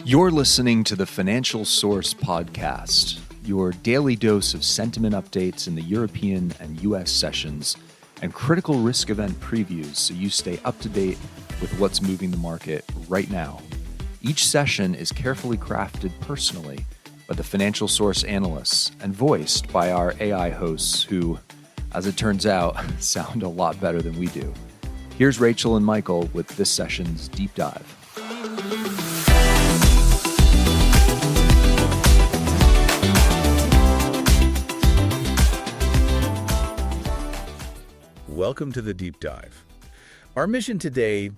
You're listening to the Financial Source Podcast, your daily dose of sentiment updates in the European and US sessions and critical risk event previews so you stay up to date with what's moving the market right now. Each session is carefully crafted personally by the Financial Source analysts and voiced by our AI hosts who, as it turns out, sound a lot better than we do. Here's Rachel and Michael with this session's deep dive. Welcome to the Deep Dive. Our mission today,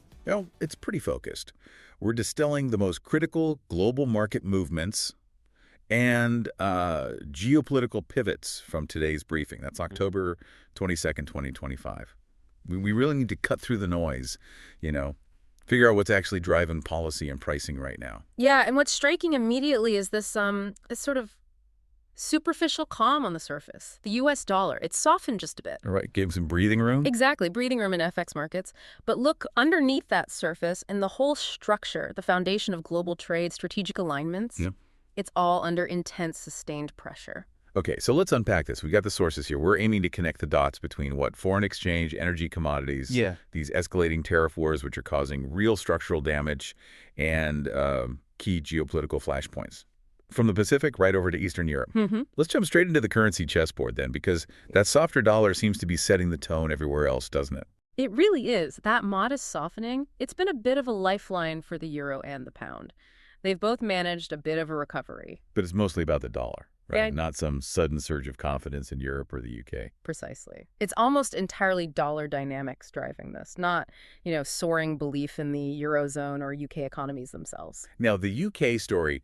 it's pretty focused. We're distilling the most critical global market movements and geopolitical pivots from today's briefing. That's October 22nd, 2025. We really need to cut through the noise, figure out what's actually driving policy and pricing right now. Yeah, and what's striking immediately is this sort of superficial calm on the surface. The U.S. dollar, it's softened just a bit. All right, gave some breathing room. Exactly, breathing room in FX markets. But look underneath that surface and the whole structure, the foundation of global trade, strategic alignments, it's all under intense, sustained pressure. Okay, so let's unpack this. We got the sources here. We're aiming to connect the dots between foreign exchange, energy, commodities, these escalating tariff wars, which are causing real structural damage, and key geopolitical flashpoints. From the Pacific right over to Eastern Europe. Let's jump straight into the currency chessboard then, because that softer dollar seems to be setting the tone everywhere else, doesn't it? It really is. That modest softening, it's been a bit of a lifeline for the euro and the pound. They've both managed a bit of a recovery. But it's mostly about the dollar, right? And not some sudden surge of confidence in Europe or the UK. Precisely. It's almost entirely dollar dynamics driving this, not, soaring belief in the Eurozone or UK economies themselves. Now, the UK story,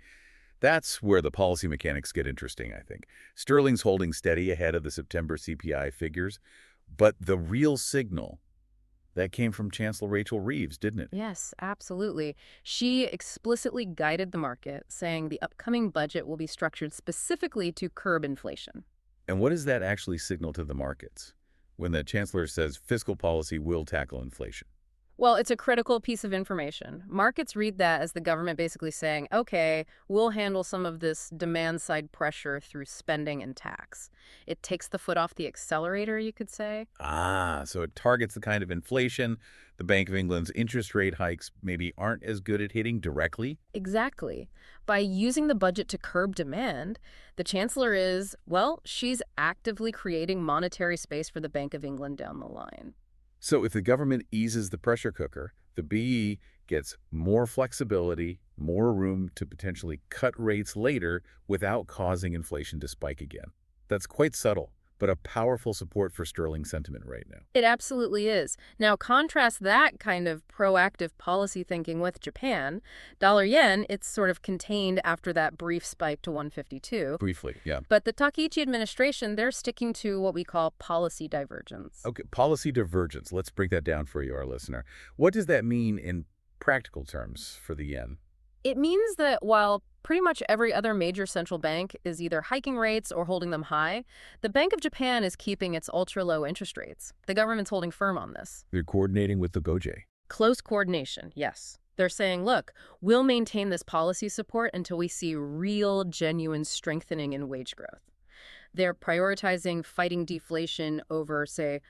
that's where the policy mechanics get interesting, I think. Sterling's holding steady ahead of the September CPI figures, but the real signal, that came from Chancellor Rachel Reeves, didn't it? Yes, absolutely. She explicitly guided the market, saying the upcoming budget will be structured specifically to curb inflation. And what does that actually signal to the markets when the Chancellor says fiscal policy will tackle inflation? Well, it's a critical piece of information. Markets read that as the government basically saying, okay, we'll handle some of this demand-side pressure through spending and tax. It takes the foot off the accelerator, you could say. So it targets the kind of inflation the Bank of England's interest rate hikes maybe aren't as good at hitting directly. Exactly. By using the budget to curb demand, the Chancellor she's actively creating monetary space for the Bank of England down the line. So if the government eases the pressure cooker, the BE gets more flexibility, more room to potentially cut rates later without causing inflation to spike again. That's quite subtle, but a powerful support for sterling sentiment right now. It absolutely is. Now, contrast that kind of proactive policy thinking with Japan. Dollar-yen, it's sort of contained after that brief spike to 152. Briefly, yeah. But the Takichi administration, they're sticking to what we call policy divergence. Okay, policy divergence. Let's break that down for you, our listener. What does that mean in practical terms for the yen? It means that while pretty much every other major central bank is either hiking rates or holding them high, the Bank of Japan is keeping its ultra-low interest rates. The government's holding firm on this. They're coordinating with the Goje. Close coordination, yes. They're saying, look, we'll maintain this policy support until we see real, genuine strengthening in wage growth. They're prioritizing fighting deflation over, say,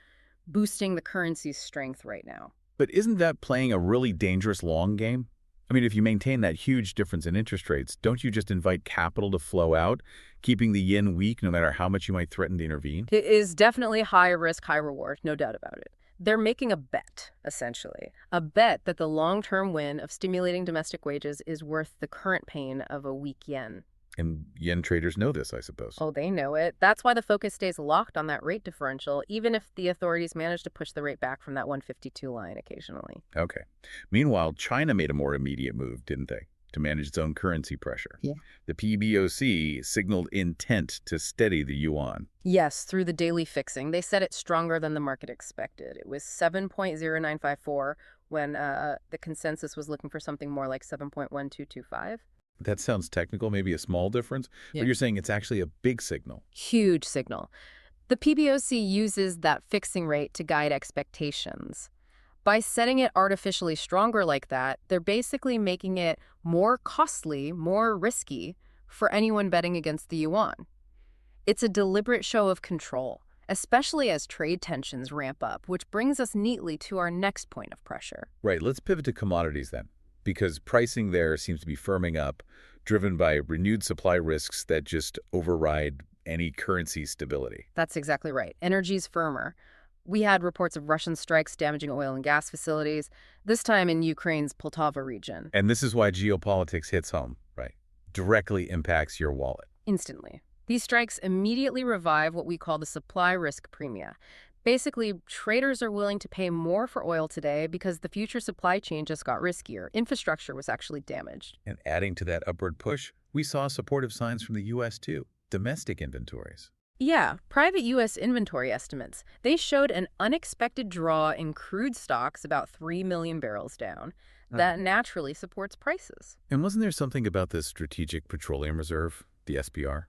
boosting the currency's strength right now. But isn't that playing a really dangerous long game? I mean, if you maintain that huge difference in interest rates, don't you just invite capital to flow out, keeping the yen weak no matter how much you might threaten to intervene? It is definitely high risk, high reward, no doubt about it. They're making a bet, essentially. A bet that the long-term win of stimulating domestic wages is worth the current pain of a weak yen. And yen traders know this, I suppose. Oh, they know it. That's why the focus stays locked on that rate differential, even if the authorities manage to push the rate back from that 152 line occasionally. Okay. Meanwhile, China made a more immediate move, didn't they, to manage its own currency pressure? Yeah. The PBoC signaled intent to steady the yuan. Yes, through the daily fixing. They said it stronger than the market expected. It was 7.0954 when the consensus was looking for something more like 7.1225. That sounds technical, maybe a small difference, but you're saying it's actually a big signal. Huge signal. The PBoC uses that fixing rate to guide expectations. By setting it artificially stronger like that, they're basically making it more costly, more risky for anyone betting against the yuan. It's a deliberate show of control, especially as trade tensions ramp up, which brings us neatly to our next point of pressure. Right, let's pivot to commodities then, because pricing there seems to be firming up, driven by renewed supply risks that just override any currency stability. That's exactly right. Energy's firmer. We had reports of Russian strikes damaging oil and gas facilities, this time in Ukraine's Poltava region. And this is why geopolitics hits home, right? Directly impacts your wallet. Instantly. These strikes immediately revive what we call the supply risk premia. Basically, traders are willing to pay more for oil today because the future supply chain just got riskier. Infrastructure was actually damaged. And adding to that upward push, we saw supportive signs from the U.S. too. Domestic inventories. Yeah, private U.S. inventory estimates. They showed an unexpected draw in crude stocks about 3 million barrels down. That naturally supports prices. And wasn't there something about this Strategic Petroleum Reserve, the SPR?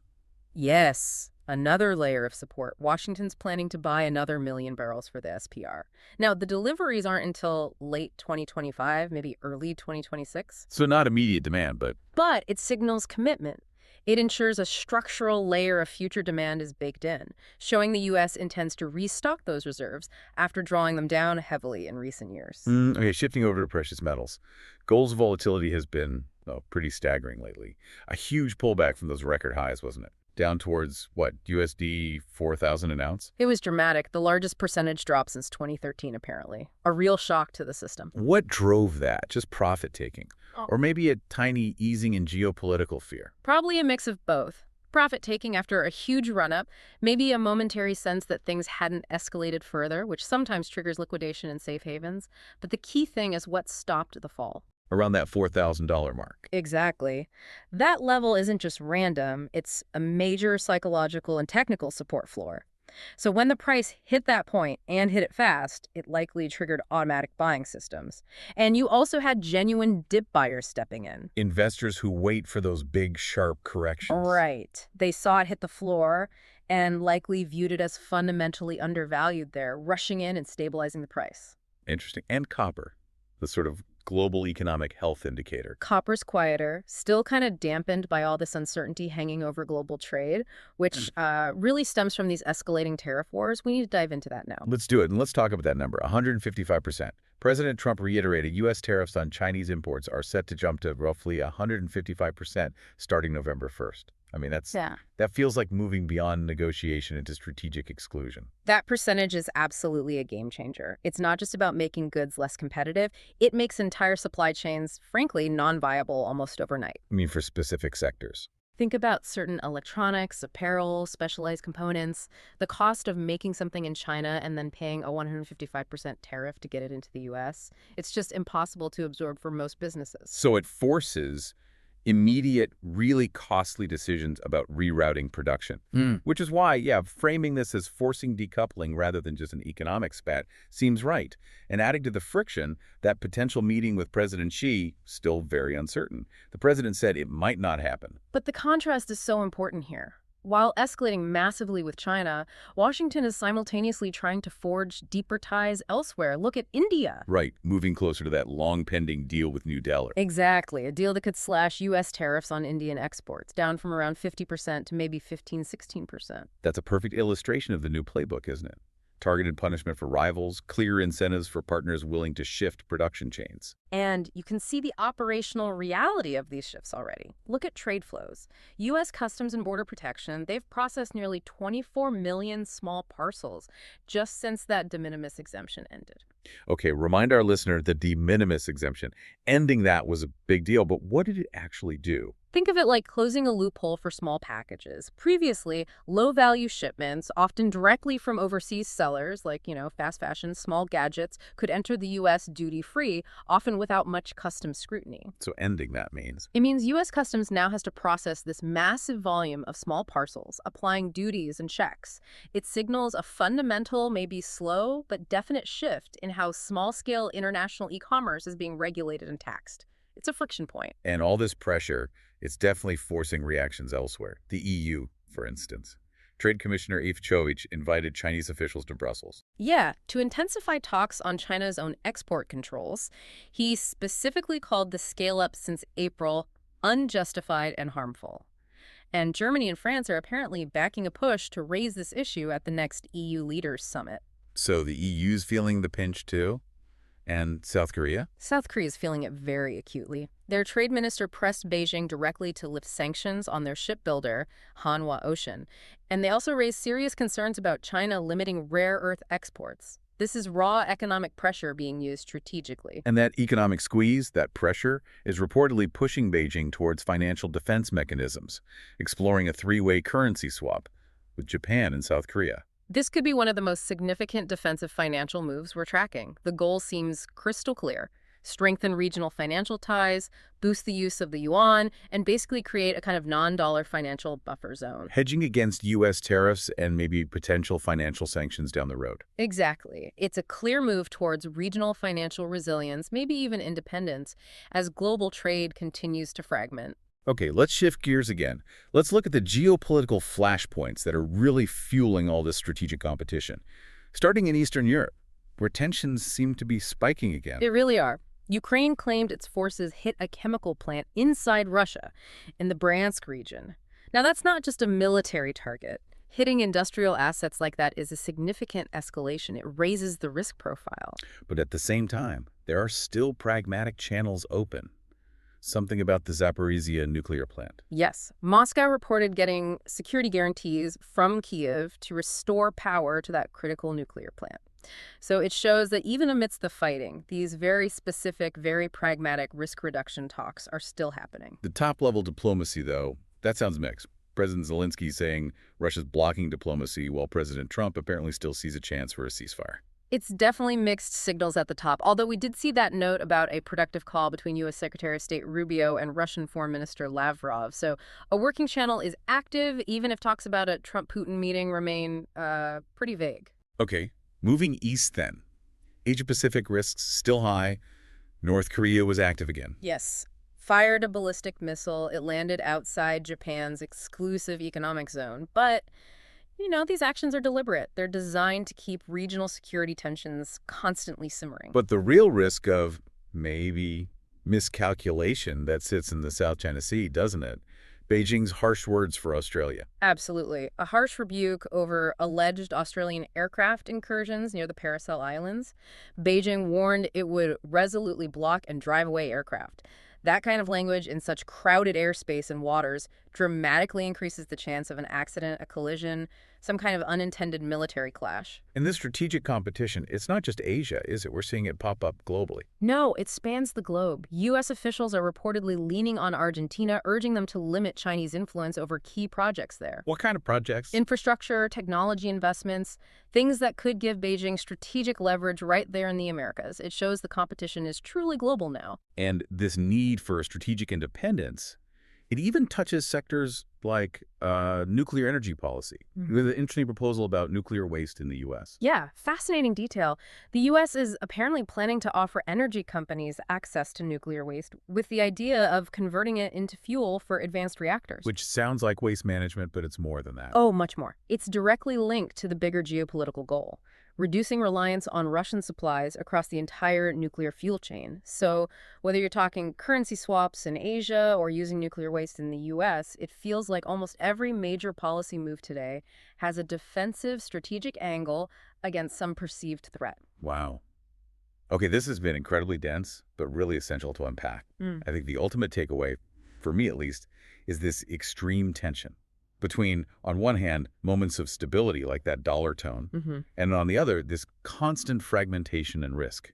Yes, another layer of support. Washington's planning to buy another 1 million barrels for the SPR. Now, the deliveries aren't until late 2025, maybe early 2026. So not immediate demand, but... But it signals commitment. It ensures a structural layer of future demand is baked in, showing the U.S. intends to restock those reserves after drawing them down heavily in recent years. Okay, shifting over to precious metals. Gold's volatility has been pretty staggering lately. A huge pullback from those record highs, wasn't it? Down towards, what, USD 4,000 an ounce? It was dramatic, the largest percentage drop since 2013, apparently. A real shock to the system. What drove that? Just profit-taking? Or maybe a tiny easing in geopolitical fear? Probably a mix of both. Profit-taking after a huge run-up, maybe a momentary sense that things hadn't escalated further, which sometimes triggers liquidation in safe havens. But the key thing is what stopped the fall. Around that $4,000 mark. Exactly. That level isn't just random, it's a major psychological and technical support floor. So when the price hit that point and hit it fast, it likely triggered automatic buying systems. And you also had genuine dip buyers stepping in. Investors who wait for those big, sharp corrections. Right. They saw it hit the floor and likely viewed it as fundamentally undervalued there, rushing in and stabilizing the price. Interesting. And copper, the sort of global economic health indicator. Copper's quieter, still kind of dampened by all this uncertainty hanging over global trade, which really stems from these escalating tariff wars. We need to dive into that now. Let's do it, and let's talk about that number, 155%. President Trump reiterated U.S. tariffs on Chinese imports are set to jump to roughly 155% starting November 1st. I mean, that feels like moving beyond negotiation into strategic exclusion. That percentage is absolutely a game changer. It's not just about making goods less competitive. It makes entire supply chains, frankly, non-viable almost overnight. I mean, for specific sectors. Think about certain electronics, apparel, specialized components, the cost of making something in China and then paying a 155% tariff to get it into the U.S. It's just impossible to absorb for most businesses. So it forces immediate, really costly decisions about rerouting production, which is why, framing this as forcing decoupling rather than just an economic spat seems right. And adding to the friction, that potential meeting with President Xi, still very uncertain. The president said it might not happen. But the contrast is so important here. While escalating massively with China, Washington is simultaneously trying to forge deeper ties elsewhere. Look at India. Right, moving closer to that long-pending deal with New Delhi. Exactly, a deal that could slash U.S. tariffs on Indian exports, down from around 50% to maybe 15–16%. That's a perfect illustration of the new playbook, isn't it? Targeted punishment for rivals, clear incentives for partners willing to shift production chains. And you can see the operational reality of these shifts already. Look at trade flows. U.S. Customs and Border Protection, they've processed nearly 24 million small parcels just since that de minimis exemption ended. Okay, remind our listener the de minimis exemption. Ending that was a big deal, but what did it actually do? Think of it like closing a loophole for small packages. Previously, low-value shipments, often directly from overseas sellers, like, fast fashion, small gadgets, could enter the U.S. duty-free, often without much customs scrutiny. So ending that means? It means U.S. Customs now has to process this massive volume of small parcels, applying duties and checks. It signals a fundamental, maybe slow, but definite shift in how small-scale international e-commerce is being regulated and taxed. It's a friction point. And all this pressure, it's definitely forcing reactions elsewhere. The EU, for instance. Trade Commissioner Eftchovich invited Chinese officials to Brussels. Yeah, to intensify talks on China's own export controls, he specifically called the scale-up since April unjustified and harmful. And Germany and France are apparently backing a push to raise this issue at the next EU Leaders Summit. So the EU's feeling the pinch too? And South Korea? South Korea is feeling it very acutely. Their trade minister pressed Beijing directly to lift sanctions on their shipbuilder, Hanwha Ocean. And they also raised serious concerns about China limiting rare earth exports. This is raw economic pressure being used strategically. And that economic squeeze, that pressure, is reportedly pushing Beijing towards financial defense mechanisms, exploring a three-way currency swap with Japan and South Korea. This could be one of the most significant defensive financial moves we're tracking. The goal seems crystal clear. Strengthen regional financial ties, boost the use of the yuan, and basically create a kind of non-dollar financial buffer zone. Hedging against U.S. tariffs and maybe potential financial sanctions down the road. Exactly. It's a clear move towards regional financial resilience, maybe even independence, as global trade continues to fragment. Okay, let's shift gears again. Let's look at the geopolitical flashpoints that are really fueling all this strategic competition. Starting in Eastern Europe, where tensions seem to be spiking again. They really are. Ukraine claimed its forces hit a chemical plant inside Russia in the Bryansk region. Now, that's not just a military target. Hitting industrial assets like that is a significant escalation. It raises the risk profile. But at the same time, there are still pragmatic channels open. Something about the Zaporizhia nuclear plant. Yes. Moscow reported getting security guarantees from Kyiv to restore power to that critical nuclear plant. So it shows that even amidst the fighting, these very specific, very pragmatic risk reduction talks are still happening. The top-level diplomacy, though, that sounds mixed. President Zelensky saying Russia's blocking diplomacy, while President Trump apparently still sees a chance for a ceasefire. It's definitely mixed signals at the top, although we did see that note about a productive call between U.S. Secretary of State Rubio and Russian Foreign Minister Lavrov. So a working channel is active, even if talks about a Trump-Putin meeting remain pretty vague. Okay, moving east then. Asia-Pacific risks still high. North Korea was active again. Yes. Fired a ballistic missile. It landed outside Japan's exclusive economic zone. But these actions are deliberate. They're designed to keep regional security tensions constantly simmering. But the real risk of maybe miscalculation that sits in the South China Sea, doesn't it? Beijing's harsh words for Australia. Absolutely. A harsh rebuke over alleged Australian aircraft incursions near the Paracel Islands. Beijing warned it would resolutely block and drive away aircraft. That kind of language in such crowded airspace and waters dramatically increases the chance of an accident, a collision, some kind of unintended military clash. In this strategic competition, it's not just Asia, is it? We're seeing it pop up globally. No, it spans the globe. U.S. officials are reportedly leaning on Argentina, urging them to limit Chinese influence over key projects there. What kind of projects? Infrastructure, technology investments, things that could give Beijing strategic leverage right there in the Americas. It shows the competition is truly global now. And this need for a strategic independence, it even touches sectors like nuclear energy policy. With an interesting proposal about nuclear waste in the U.S. Yeah, fascinating detail. The U.S. is apparently planning to offer energy companies access to nuclear waste with the idea of converting it into fuel for advanced reactors. Which sounds like waste management, but it's more than that. Oh, much more. It's directly linked to the bigger geopolitical goal, reducing reliance on Russian supplies across the entire nuclear fuel chain. So whether you're talking currency swaps in Asia or using nuclear waste in the U.S., it feels like almost every major policy move today has a defensive strategic angle against some perceived threat. Wow. Okay, this has been incredibly dense, but really essential to unpack. I think the ultimate takeaway, for me at least, is this extreme tension between, on one hand, moments of stability like that dollar tone, and on the other, this constant fragmentation and risk.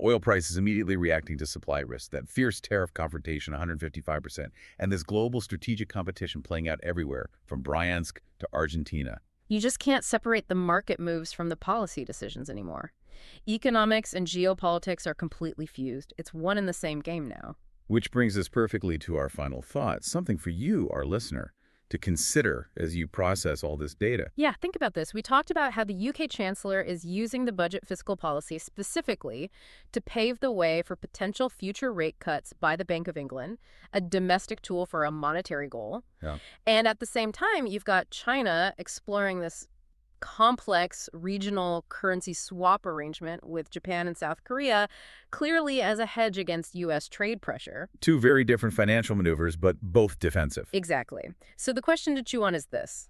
Oil prices immediately reacting to supply risk, that fierce tariff confrontation, 155%, and this global strategic competition playing out everywhere, from Bryansk to Argentina. You just can't separate the market moves from the policy decisions anymore. Economics and geopolitics are completely fused. It's one and the same game now. Which brings us perfectly to our final thought, something for you, our listener. to consider as you process all this data. Yeah, think about this. We talked about how the UK Chancellor is using the budget fiscal policy specifically to pave the way for potential future rate cuts by the Bank of England, a domestic tool for a monetary goal. Yeah. And at the same time, you've got China exploring this complex regional currency swap arrangement with Japan and South Korea, clearly as a hedge against U.S. trade pressure. Two very different financial maneuvers, but both defensive. Exactly. So the question to chew on is this.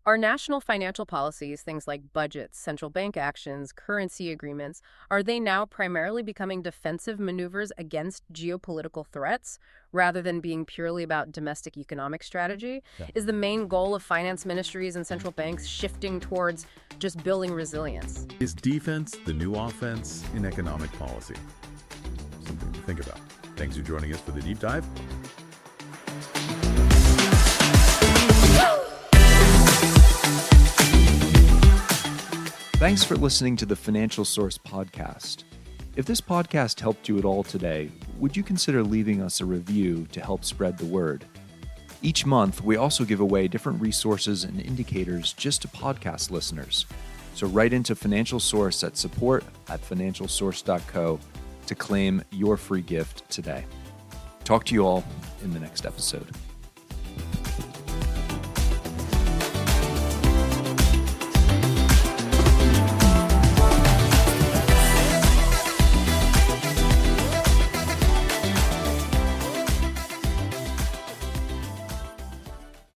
Are national financial policies, things like budgets, central bank actions, currency agreements, are they now primarily becoming defensive maneuvers against geopolitical threats rather than being purely about domestic economic strategy? Yeah. Is the main goal of finance ministries and central banks shifting towards just building resilience? Is defense the new offense in economic policy? Something to think about. Thanks for joining us for the deep dive. Thanks for listening to the Financial Source podcast. If this podcast helped you at all today, would you consider leaving us a review to help spread the word? Each month, we also give away different resources and indicators just to podcast listeners. So write into Financial Source at support@financialsource.co to claim your free gift today. Talk to you all in the next episode.